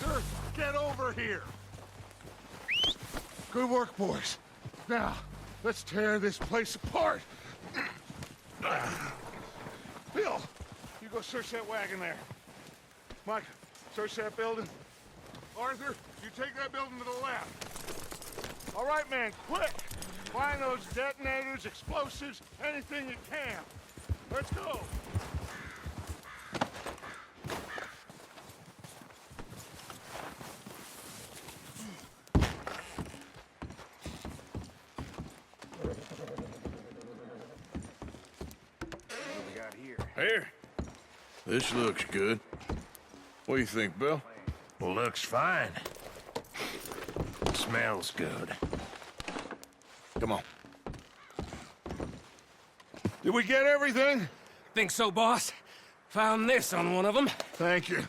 Arthur, get over here! Good work, boys. Now, let's tear this place apart. Bill, you go search that wagon there. Mike, search that building. Arthur, you take that building to the left. All right, man, quick! Find those detonators, explosives, anything you can. Let's go. Here. This looks good. What do you think, Bill? Looks fine. Smells good. Come on. Did we get everything? Think so, boss. Found this on one of them. Thank you.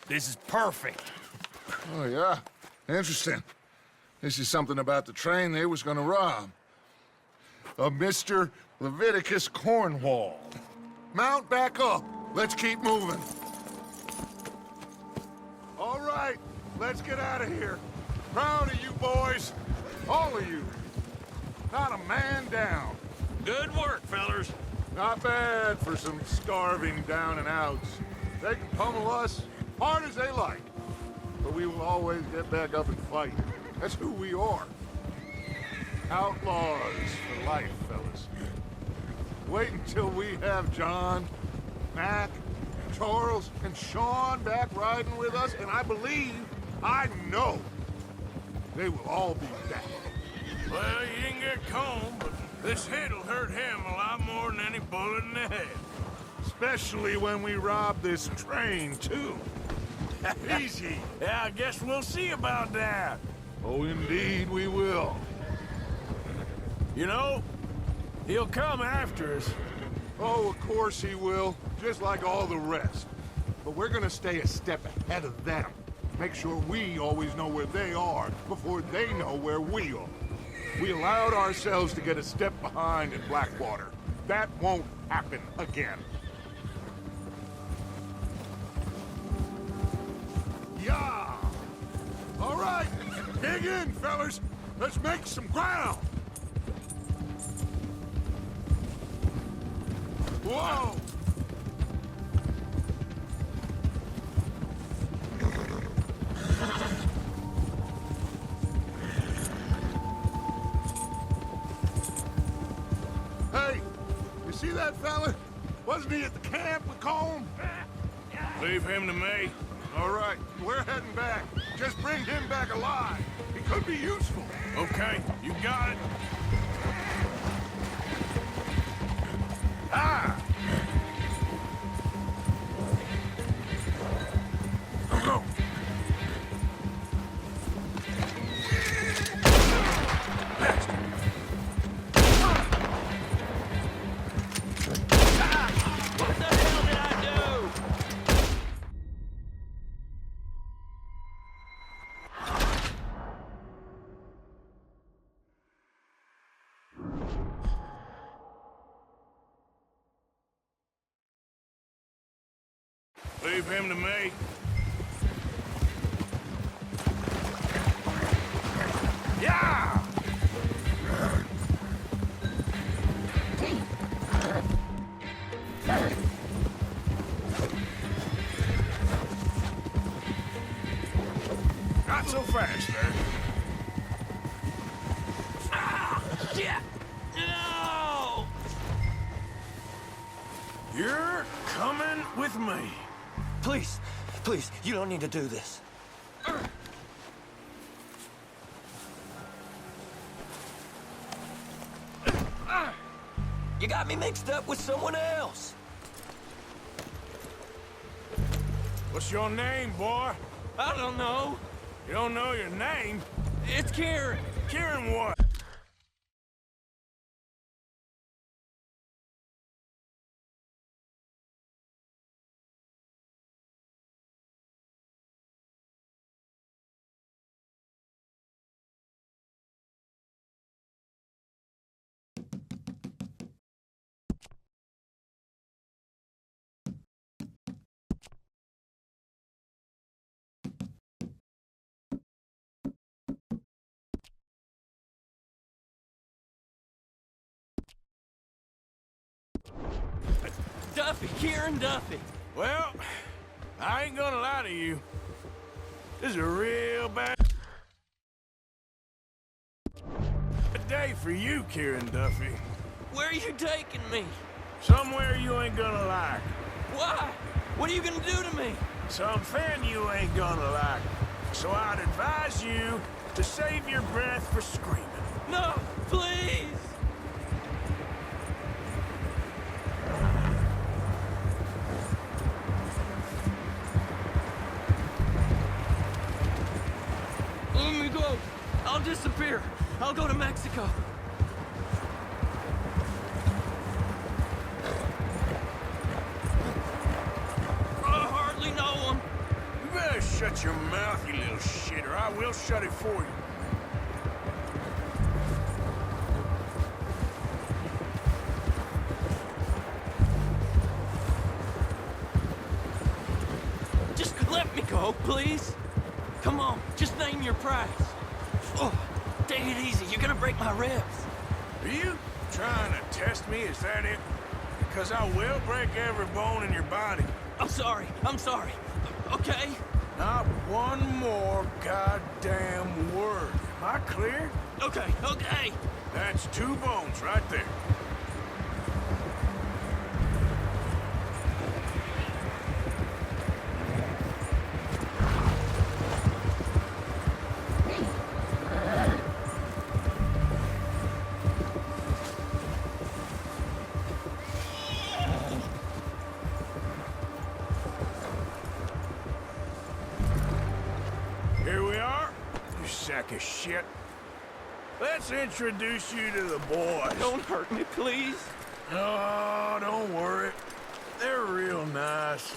This is perfect. Oh, yeah? Interesting. This is something about the train they was gonna rob. Of Mr. Leviticus Cornwall. Mount back up. Let's keep moving. All right, let's get out of here. Proud of you boys. All of you. Not a man down. Good work, fellers. Not bad for some starving down and outs. They can pummel us hard as they like. But we will always get back up and fight. That's who we are. Outlaws for life, fellas. Wait until we have John, Mac, Charles, and Sean back riding with us, and I believe, I know, they will all be back. Well, you didn't get Combe, but this hit'll hurt him a lot more than any bullet in the head. Especially when we rob this train, too. Easy. Yeah, I guess we'll see about that. Oh, indeed we will. You know, he'll come after us. Oh, of course he will, just like all the rest. But we're gonna stay a step ahead of them. Make sure we always know where they are before they know where we are. We allowed ourselves to get a step behind in Blackwater. That won't happen again. Yeah! All right, dig in, fellas. Let's make some ground. Whoa! Hey, you see that fella? Wasn't he at the camp with Colm? Leave him to me. All right, we're heading back. Just bring him back alive. He could be useful. Okay, you got it. Ah! Go! What the hell did I do? Leave him to me. Yeah! Not so fast, sir. Shit! No! You're coming with me. Please, please, you don't need to do this. You got me mixed up with someone else. What's your name, boy? I don't know. You don't know your name? It's Kieran. Kieran what? Duffy, Kieran Duffy. Well, I ain't gonna lie to you. This is a real bad day for you, Kieran Duffy. Where are you taking me? Somewhere you ain't gonna like. Why? What are you gonna do to me? Something you ain't gonna like. So I'd advise you to save your breath for screaming. No, please! Let me go. I'll disappear. I'll go to Mexico. Hardly know him. You better shut your mouth, you little shit, or I will shut it for you. Just let me go, please. Come on, just name your price. Oh, take it easy. You're gonna break my ribs. Are you trying to test me? Is that it? Because I will break every bone in your body. I'm sorry. I'm sorry. Okay? Not one more goddamn word. Am I clear? Okay, okay. That's 2 bones right there. Here we are, you sack of shit. Let's introduce you to the boys. Don't hurt me, please. Oh, don't worry. They're real nice.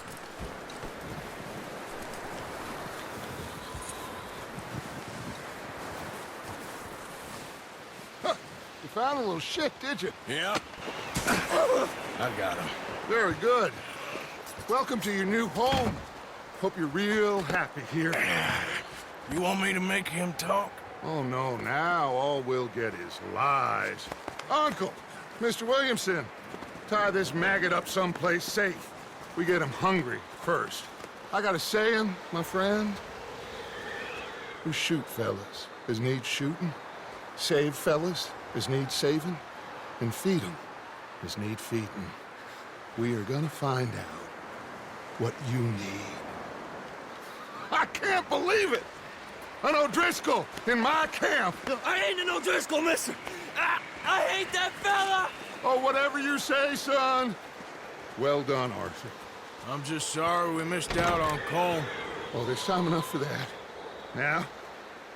You found a little shit, did you? Yeah. I got him. Very good. Welcome to your new home. Hope you're real happy here. You want me to make him talk? Oh, no, now all we'll get is lies. Uncle, Mr. Williamson, tie this maggot up someplace safe. We get him hungry first. I got a saying, my friend. We shoot fellas as need shooting, save fellas as need saving, and feed 'em as need feeding. We are gonna find out what you need. I can't believe it! An O'Driscoll in my camp! I ain't an O'Driscoll, mister! I hate that fella! Oh, whatever you say, son. Well done, Arthur. I'm just sorry we missed out on Colm. Well, there's time enough for that. Now,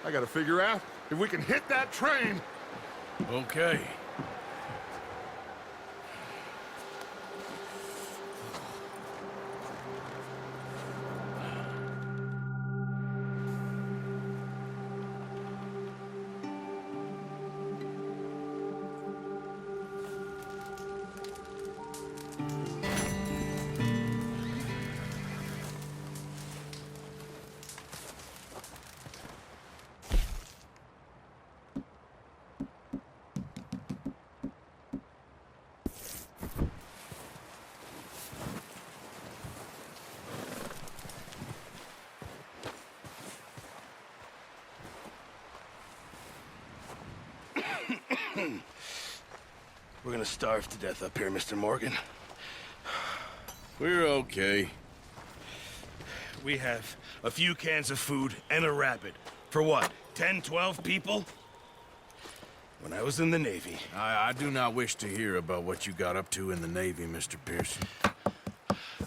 I gotta figure out if we can hit that train. Okay. We're gonna starve to death up here, Mr. Morgan. We're okay. We have a few cans of food and a rabbit. For what, 10, 12 people? When I was in the Navy, I do not wish to hear about what you got up to in the Navy, Mr. Pearson.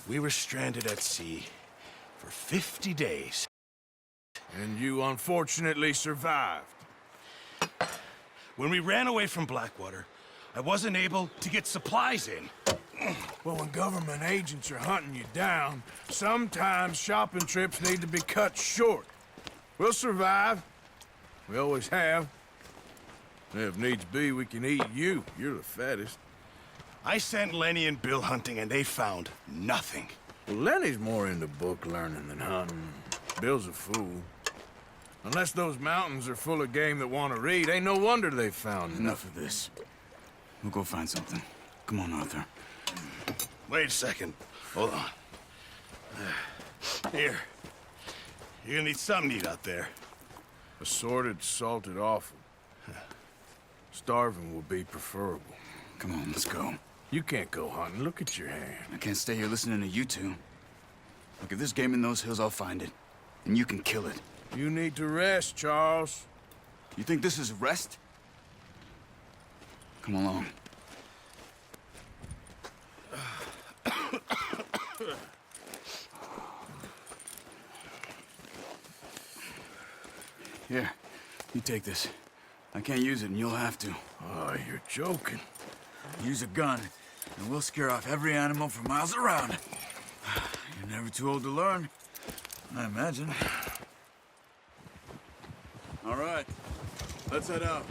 we were stranded at sea for 50 days. And you unfortunately survived. When we ran away from Blackwater, I wasn't able to get supplies in. Well, when government agents are hunting you down, sometimes shopping trips need to be cut short. We'll survive. We always have. If needs be, we can eat you. You're the fattest. I sent Lenny and Bill hunting, and they found nothing. Well, Lenny's more into book learning than hunting. Bill's a fool. Unless those mountains are full of game that want to read, ain't no wonder they found Enough of this. We'll go find something. Come on, Arthur. Wait a second. Hold on. Here. You're gonna need something to eat out there. Assorted, salted offal. Starving will be preferable. Come on, let's go. You can't go hunting. Look at your hand. I can't stay here listening to you two. Look, if there's game in those hills, I'll find it. And you can kill it. You need to rest, Charles. You think this is rest? Come along. Here, you take this. I can't use it, and you'll have to. Oh, you're joking. Use a gun, and we'll scare off every animal for miles around. You're never too old to learn, I imagine. All right, let's head out.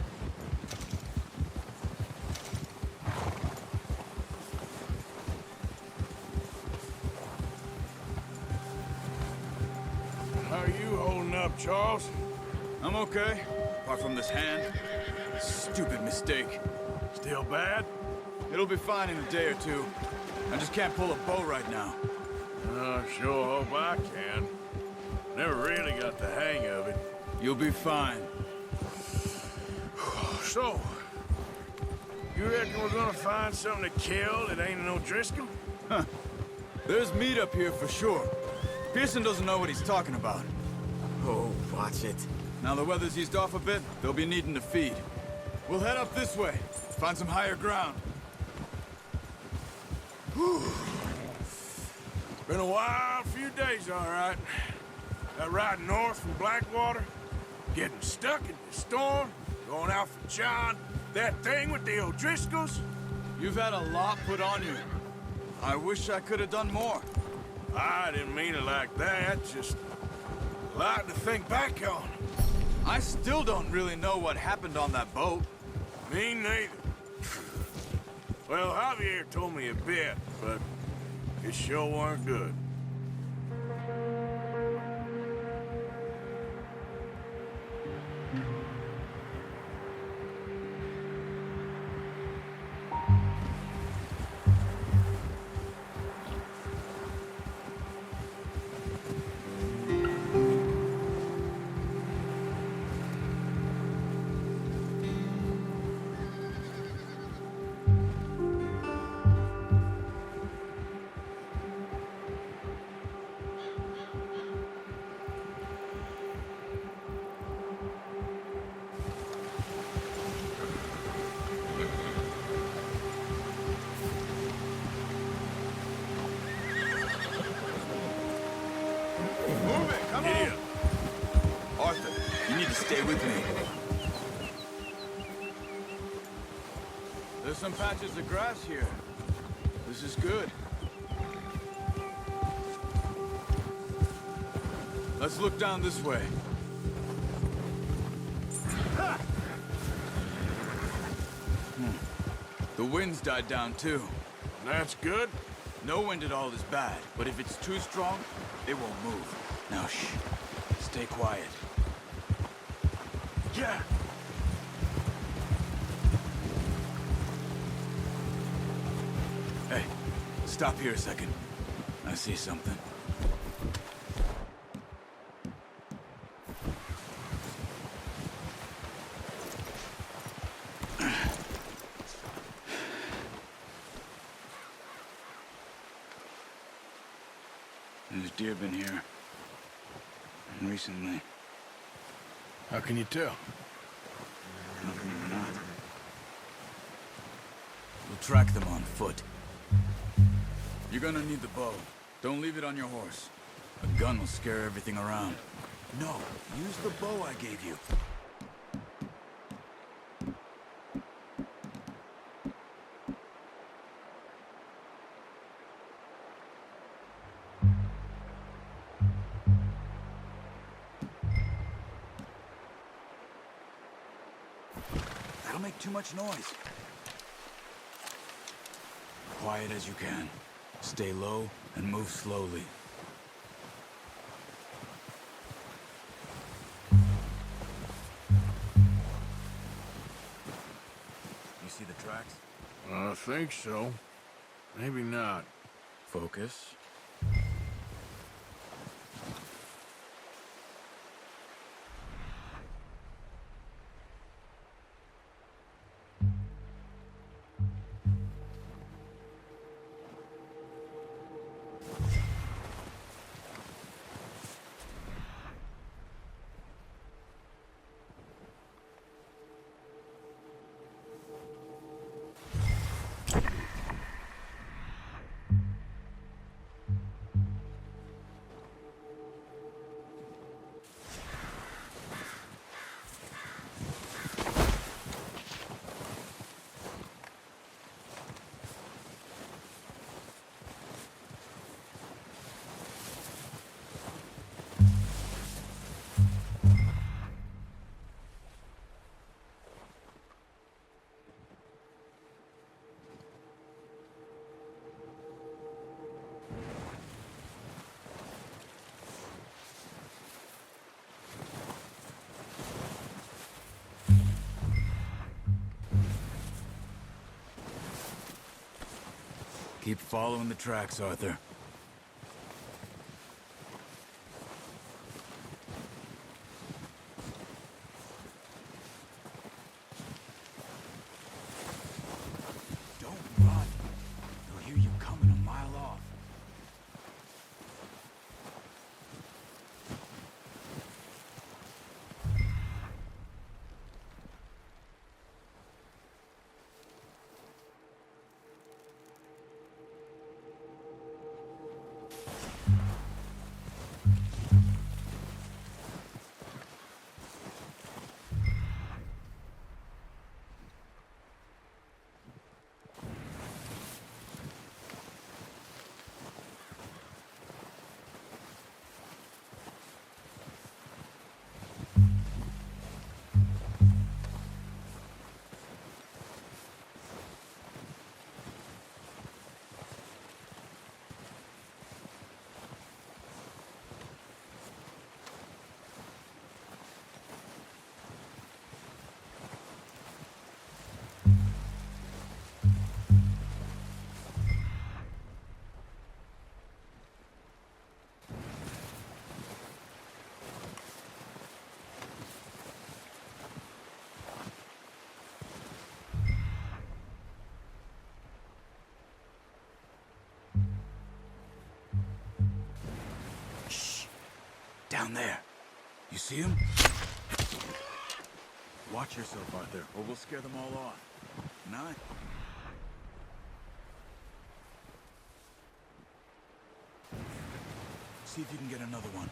How are you holding up, Charles? I'm okay, apart from this hand. Stupid mistake. Still bad? It'll be fine in a day or two. I just can't pull a bow right now. I sure hope I can. Never really got the hang of it. You'll be fine. So, you reckon we're gonna find something to kill that ain't no Driscoll? There's meat up here for sure. Pearson doesn't know what he's talking about. Oh, watch it. Now the weather's eased off a bit, they'll be needing to feed. We'll head up this way, find some higher ground. Been a wild few days, all right. That ride north from Blackwater, getting stuck in the storm, going out for John, that thing with the O'Driscolls. You've had a lot put on you. I wish I could have done more. I didn't mean it like that, just a lot to think back on. I still don't really know what happened on that boat. Me neither. Well, Javier told me a bit, but it sure weren't good. Move it, come on! Arthur, you need to stay with me. There's some patches of grass here. This is good. Let's look down this way. The wind's died down too. That's good. No wind at all is bad, but if it's too strong, it won't move. Now shh. Stay quiet. Yeah. Hey, stop here a second. I see something. There's deer been here. And recently. How can you tell? Nothing or not. We'll track them on foot. You're gonna need the bow. Don't leave it on your horse. A gun will scare everything around. No, use the bow I gave you. That'll make too much noise. Quiet as you can. Stay low and move slowly. You see the tracks? I think so. Maybe not. Focus. Keep following the tracks, Arthur. Don't run. They'll hear you coming a mile off. Down there. You see him? Watch yourself, Arthur, or we'll scare them all off. Nine. See if you can get another one.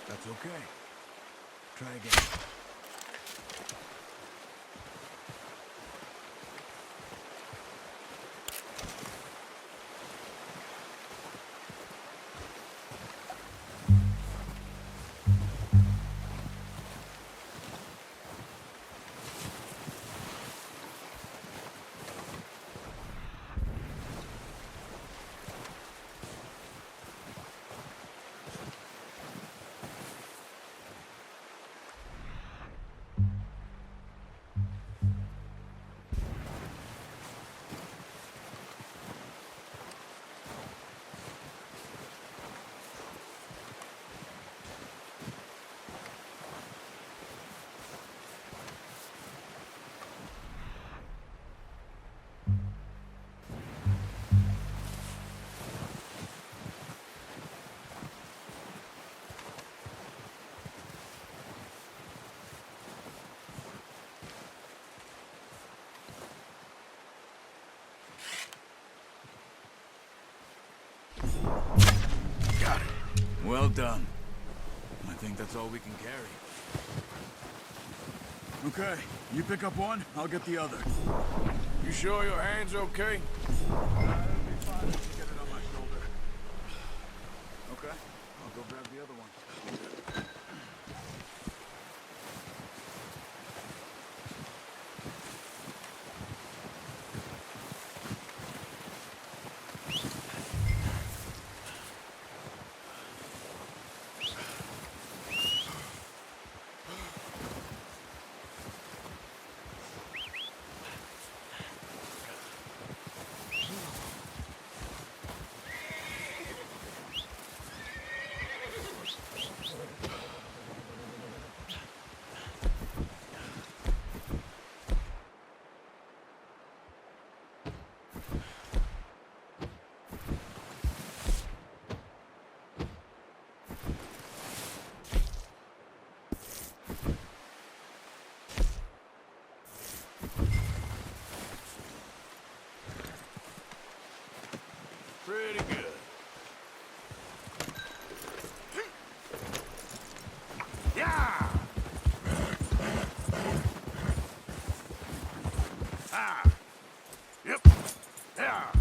That's okay. Try again. Got it. Well done. I think that's all we can carry. Okay, you pick up one, I'll get the other. You sure your hand's okay? It'll be fine. Get it on my shoulder. Okay, I'll go grab the other one. Yeah! Ah! Yep! Yeah!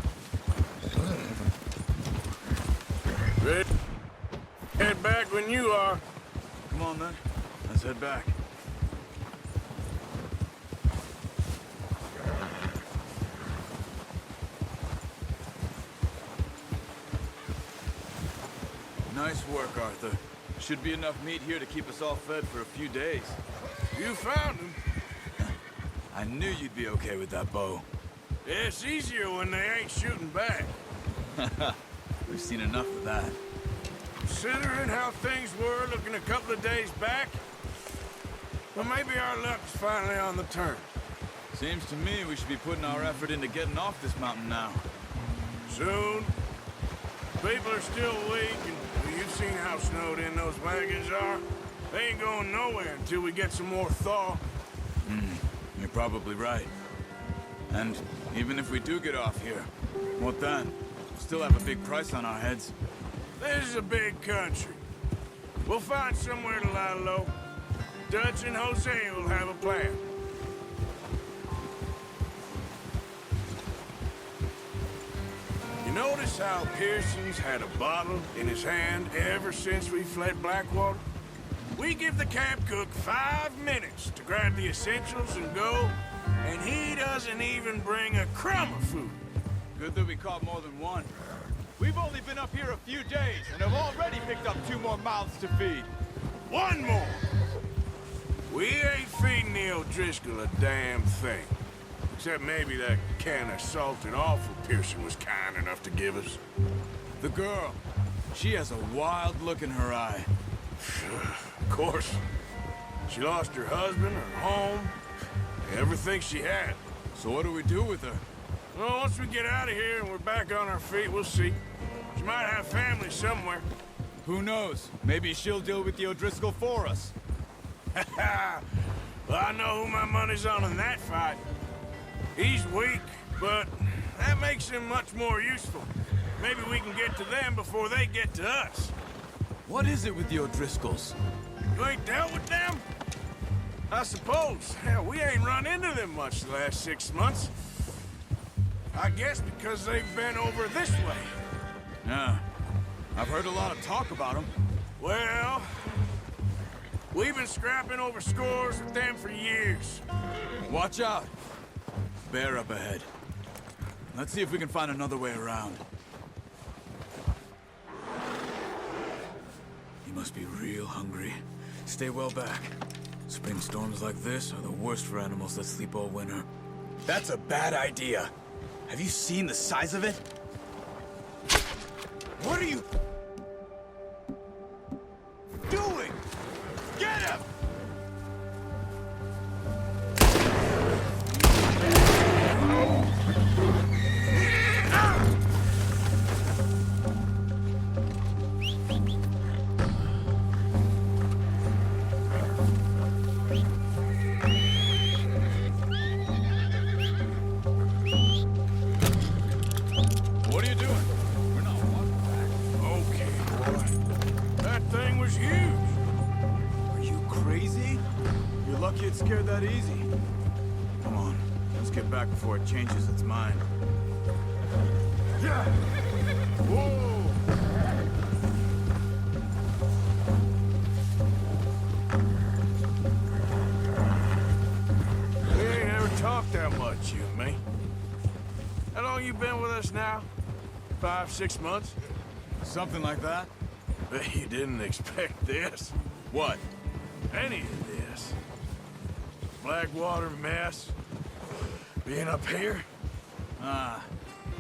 Ready? Head back when you are. Come on, then. Let's head back. Nice work, Arthur. Should be enough meat here to keep us all fed for a few days. You found him. I knew you'd be okay with that bow. It's easier when they ain't shooting back. We've seen enough of that. Considering how things were looking a couple of days back, well, maybe our luck's finally on the turn. Seems to me we should be putting our effort into getting off this mountain now. Soon. People are still weak, and well, you've seen how snowed in those wagons are. They ain't going nowhere until we get some more thaw. You're probably right. And even if we do get off here, what then? We'll still have a big price on our heads. This is a big country. We'll find somewhere to lie low. Dutch and Jose will have a plan. You notice how Pearson's had a bottle in his hand ever since we fled Blackwater? We give the camp cook 5 minutes to grab the essentials and go, and he doesn't even bring a crumb of food. Good that we caught more than one. We've only been up here a few days and have already picked up 2 more mouths to feed. One more! We ain't feeding the O'Driscoll a damn thing. Except maybe that can of salted offal Pearson was kind enough to give us. The girl. She has a wild look in her eye. Of course. She lost her husband, her home, everything she had. So what do we do with her? Well, once we get out of here and we're back on our feet, we'll see. She might have family somewhere. Who knows? Maybe she'll deal with the O'Driscoll for us. Well, I know who my money's on in that fight. He's weak, but that makes him much more useful. Maybe we can get to them before they get to us. What is it with the O'Driscolls? You ain't dealt with them? I suppose. Hell, we ain't run into them much the last 6 months. I guess because they've been over this way. Yeah. I've heard a lot of talk about them. Well, we've been scrapping over scores with them for years. Watch out. Bear up ahead. Let's see if we can find another way around. You must be real hungry. Stay well back. Spring storms like this are the worst for animals that sleep all winter. That's a bad idea. Have you seen the size of it? What are you doing? Get him! What are you doing? We're not walking back. Okay, boy. That thing was huge. Are you crazy? You're lucky it scared that easy. Come on, let's get back before it changes its mind. Yeah. Whoa! We ain't ever talked that much, you and me. How long you been with us now? 5, 6 months? Something like that? Bet you didn't expect this. What? Any of this. Blackwater mess. Being up here.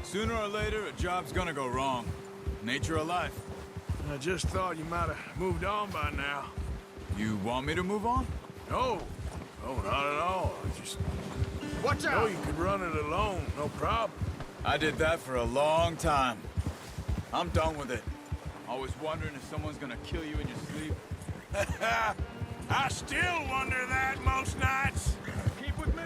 Sooner or later, a job's gonna go wrong. Nature of life. I just thought you might have moved on by now. You want me to move on? No. No, not at all. I just Watch know out! you could run it alone, no problem. I did that for a long time. I'm done with it. Always wondering if someone's gonna kill you in your sleep. I still wonder that most nights. Keep with me!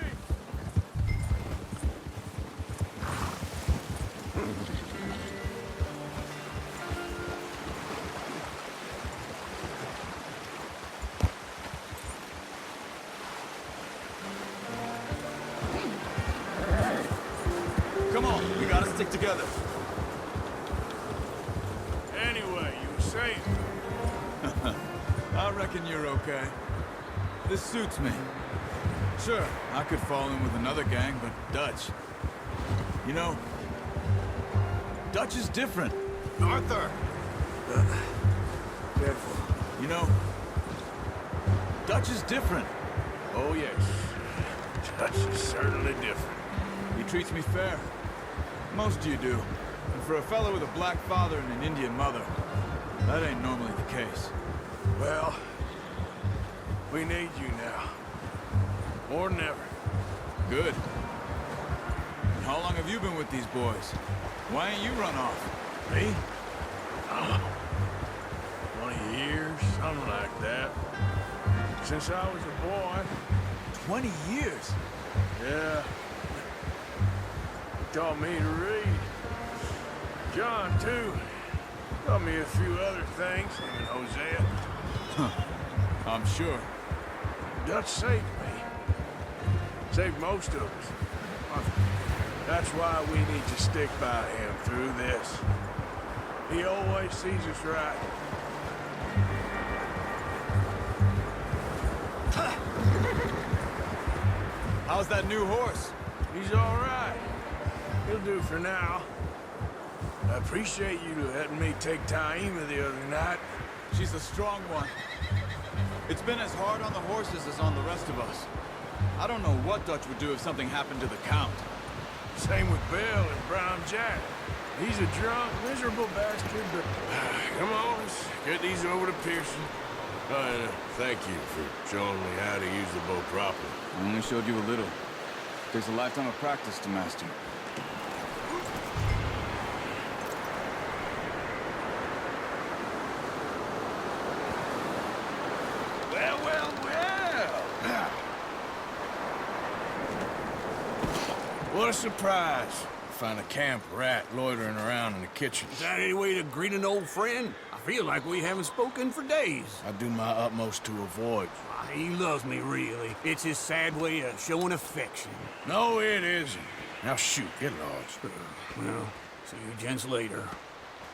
stick together. Anyway, you were saying... I reckon you're okay. This suits me. Sure, I could fall in with another gang, but Dutch... You know, Dutch is different. Arthur! Careful. You know, Dutch is different. Oh, yes. Dutch is certainly different. He treats me fair. Most of you do. And for a fellow with a black father and an Indian mother, that ain't normally the case. Well, we need you now. More than ever. Good. And how long have you been with these boys? Why ain't you run off? Me? I don't know. 20 years, something like that. Since I was a boy. 20 years? Yeah. He taught me to read. John, too. Taught me a few other things, him and Hosea. I'm sure. Dutch saved me. Saved most of us. That's why we need to stick by him through this. He always sees us right. How's that new horse? He's all right. He'll do for now. I appreciate you letting me take Taima the other night. She's a strong one. It's been as hard on the horses as on the rest of us. I don't know what Dutch would do if something happened to the Count. Same with Bill and Brown Jack. He's a drunk, miserable bastard, but... Come on, let's get these over to Pearson. Thank you for showing me how to use the bow properly. I only showed you a little. Takes a lifetime of practice to master. Well, well, well! What a surprise. Find a camp rat loitering around in the kitchen. Is that any way to greet an old friend? I feel like we haven't spoken for days. I do my utmost to avoid. He loves me, really. It's his sad way of showing affection. No, it isn't. Now shoot, get lost. Well, see you gents later.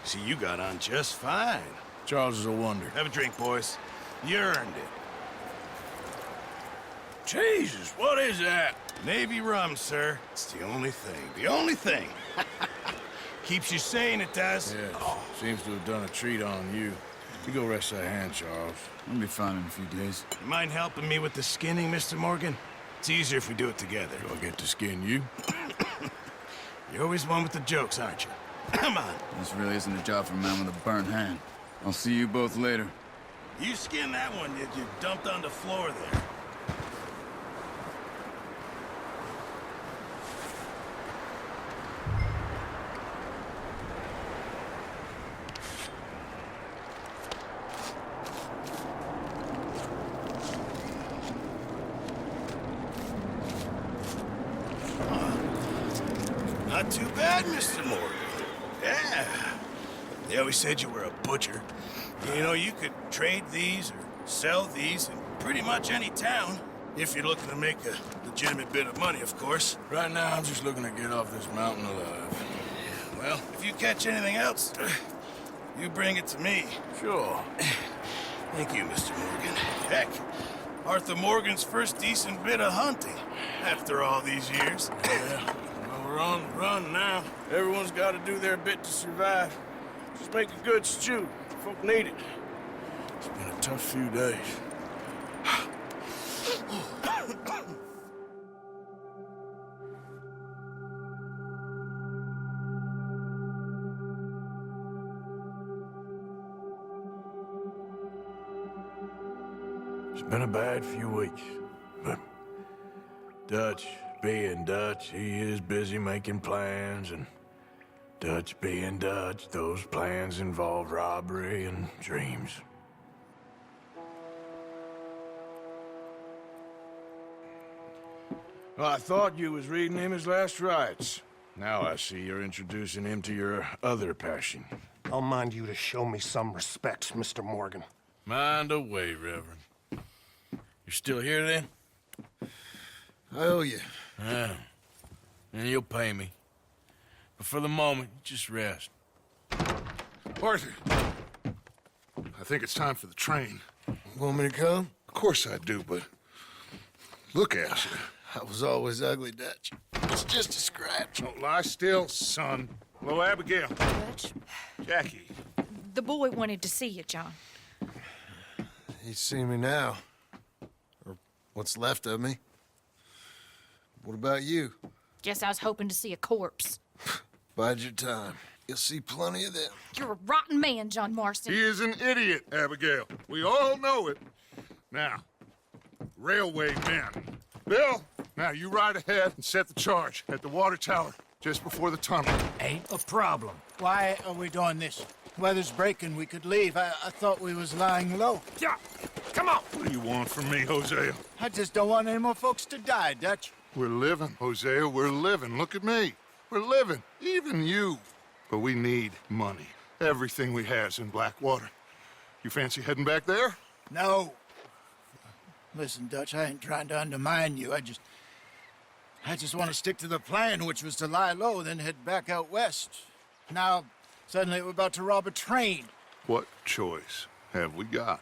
See, you got on just fine. Charles is a wonder. Have a drink, boys. You earned it. Jesus, what is that? Navy rum, sir. It's the only thing. The only thing. Keeps you sane, it does. Yes, seems to have done a treat on you. You go rest that hand, Charles. I'll be fine in a few days. You mind helping me with the skinning, Mr. Morgan? It's easier if we do it together. Do I get to skin you? You're always one with the jokes, aren't you? Come on. This really isn't a job for a man with a burnt hand. I'll see you both later. You skin that one that you dumped on the floor there. Not too bad, Mr. Morgan. Yeah. They always said you were a butcher. You know, you could trade these or sell these in pretty much any town. If you're looking to make a legitimate bit of money, of course. Right now, I'm just looking to get off this mountain alive. Well, if you catch anything else, you bring it to me. Sure. Thank you, Mr. Morgan. Heck, Arthur Morgan's first decent bit of hunting after all these years. Yeah. Well, we're on the run now. Everyone's got to do their bit to survive. Just make a good stew. Folk need it. It's been a tough few days. It's been a bad few weeks, but Dutch being Dutch, he is busy making plans, and Dutch being Dutch, those plans involve robbery and dreams. Well, I thought you was reading him his last rites. Now I see you're introducing him to your other passion. I'll mind you to show me some respect, Mr. Morgan. Mind away, Reverend. You're still here, then? I owe you. Yeah. And you'll pay me. But for the moment, just rest. Arthur, I think it's time for the train. Want me to come? Of course I do, but look at you. I was always ugly, Dutch. It's just a scratch. Don't lie still, son. Hello, Abigail. Dutch, Jackie. the boy wanted to see you, John. He's seen me now. Or what's left of me. What about you? Guess I was hoping to see a corpse. Bide your time. You'll see plenty of them. You're a rotten man, John Marston. He is an idiot, Abigail. We all know it. Now, railway men. Bill, now you ride ahead and set the charge at the water tower just before the tunnel. Ain't a problem. Why are we doing this? Weather's breaking. We could leave. I thought we was lying low. Yeah, come on. What do you want from me, Hosea? I just don't want any more folks to die, Dutch. We're living, Hosea. We're living. Look at me. We're living. Even you. But we need money. Everything we has in Blackwater. You fancy heading back there? No. Listen, Dutch, I ain't trying to undermine you. I just want to stick to the plan, which was to lie low, then head back out west. Now, suddenly we're about to rob a train. What choice have we got?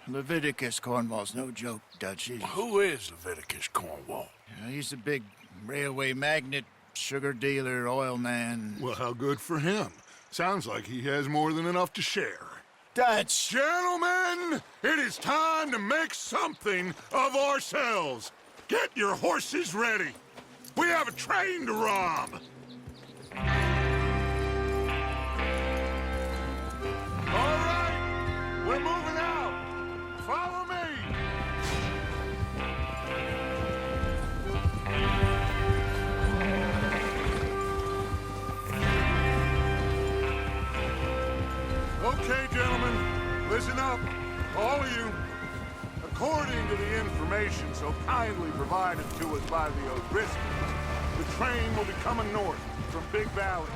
Leviticus Cornwall's no joke, Dutch. Who is Leviticus Cornwall? He's a big railway magnate, sugar dealer, oil man. Well, how good for him. Sounds like he has more than enough to share. Dutch! Gentlemen, it is time to make something of ourselves. Get your horses ready. We have a train to rob. All right, we're moving out. Follow me. Okay, gentlemen, listen up, all of you. According to the information so kindly provided to us by the O'Driscolls, the train will be coming north from Big Valley.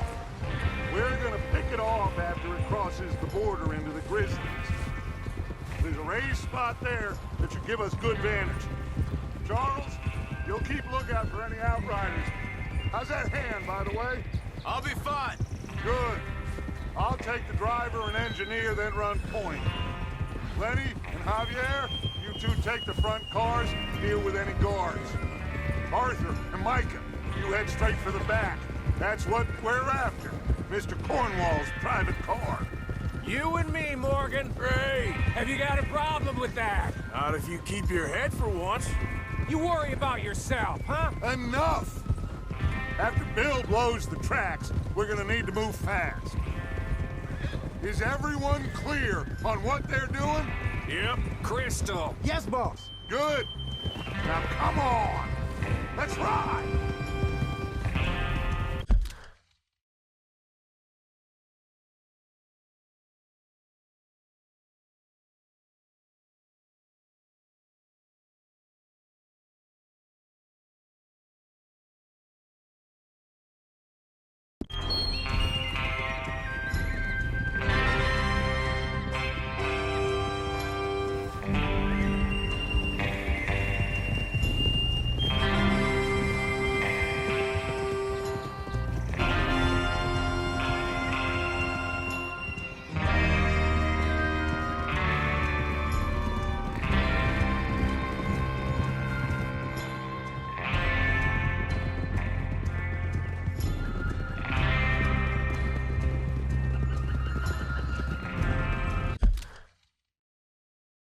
We're gonna pick it off after it crosses the border into the Grizzlies. There's a raised spot there that should give us good vantage. Charles, you'll keep lookout for any outriders. How's that hand, by the way? I'll be fine. Good. I'll take the driver and engineer, then run point. Lenny and Javier, you two take the front cars, deal with any guards. Arthur and Micah, you head straight for the back. That's what we're after. Mr. Cornwall's private car. You and me, Morgan. Great. Have you got a problem with that? Not if you keep your head for once. You worry about yourself, huh? Enough! After Bill blows the tracks, we're gonna need to move fast. Is everyone clear on what they're doing? Yep. Crystal. Yes, boss. Good. Now come on. Let's ride.